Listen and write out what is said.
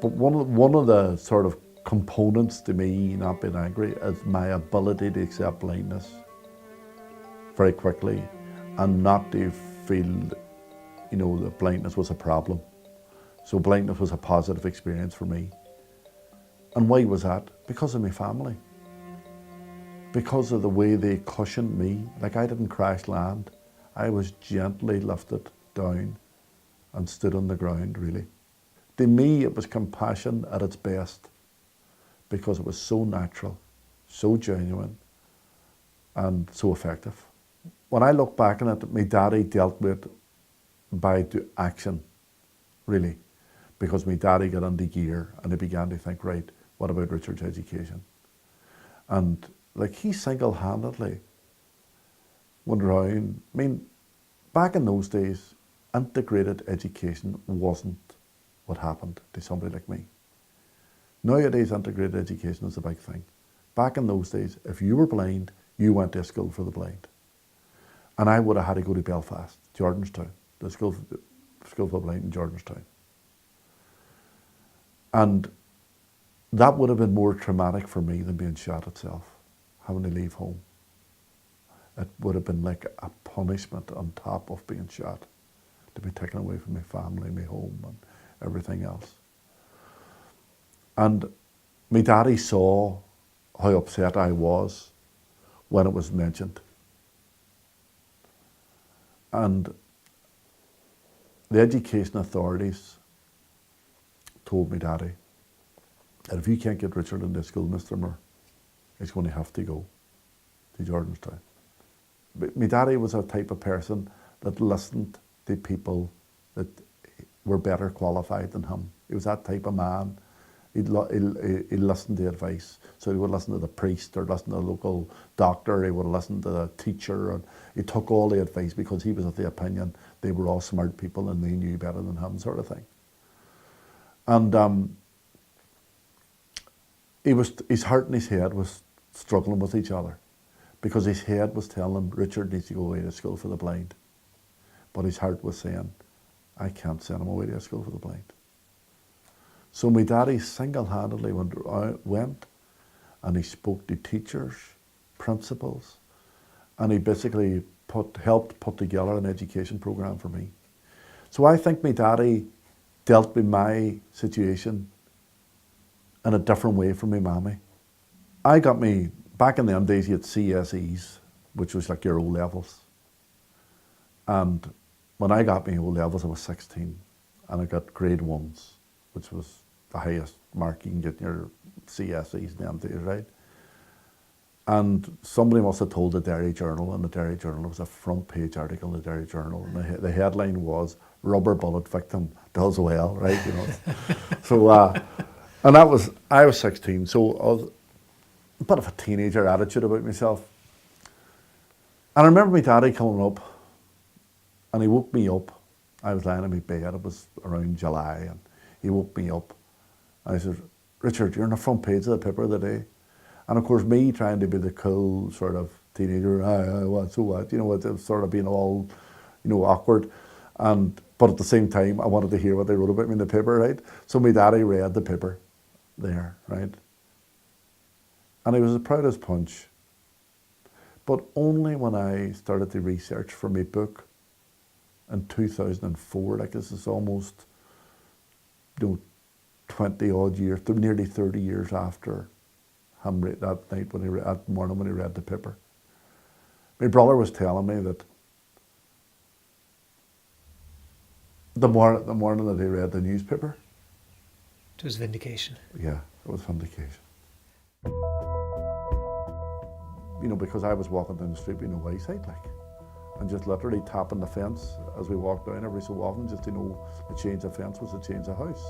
But one of the sort of components to me not being angry is my ability to accept blindness very quickly and not to feel, that blindness was a problem. So blindness was a positive experience for me. And why was that? Because of my family. Because of the way they cushioned me. Like, I didn't crash land. I was gently lifted down and stood on the ground, really. To me, it was compassion at its best because it was so natural, so genuine, and so effective. When I look back on it, my daddy dealt with it by action, really, because my daddy got into gear and he began to think, right, what about Richard's education? And like, he single-handedly went around. I mean, back in those days, integrated education wasn't what happened to somebody like me. Nowadays, integrated education is a big thing. Back in those days, if you were blind, you went to a school for the blind. And I would have had to go to Belfast, Jordanstown, the school for the blind in Jordanstown. And that would have been more traumatic for me than being shot itself, having to leave home. It would have been like a punishment on top of being shot, to be taken away from my family, my home, and everything else. And my daddy saw how upset I was when it was mentioned. And the education authorities told me daddy that if you can't get Richard into school, Mr. Moore, he's going to have to go to Jordanstown. But my daddy was a type of person that listened to people that were better qualified than him. He was that type of man. He listened to advice. So he would listen to the priest or listen to the local doctor. He would listen to the teacher. And he took all the advice because he was of the opinion they were all smart people and they knew better than him, sort of thing. And his heart and his head was struggling with each other because his head was telling him Richard needs to go away to school for the blind. But his heart was saying, I can't send him away to a school for the blind. So my daddy single-handedly went and he spoke to teachers, principals, and he basically helped put together an education program for me. So I think my daddy dealt with my situation in a different way from my mammy. I got me, back in them days you had CSEs, which was like your O levels. And when I got my O levels, I was 16 and I got grade 1s, which was the highest mark you can get in your CSEs in them days, right? And somebody must have told the Derry Journal, and the Derry Journal was a front page article in the Derry Journal, and the headline was, "Rubber bullet victim does well," right? So, and I was 16, so I was a bit of a teenager attitude about myself. And I remember my daddy coming up, and he woke me up. I was lying in my bed, it was around July, and he woke me up. And I said, Richard, you're on the front page of the paper today. And of course, me trying to be the cool sort of teenager, what, so what, it's sort of being all, awkward. But at the same time, I wanted to hear what they wrote about me in the paper, right? So my daddy read the paper there, right? And he was as proud as punch. But only when I started to research for my book in 2004, like this is almost, 20 odd years, nearly 30 years after him that night that morning when he read the paper. My brother was telling me that the morning that he read the newspaper, it was vindication. Yeah, it was vindication. Because I was walking down the street with no eyesight, and just literally tapping the fence as we walked down every so often, just to know the change of fence was a change of house.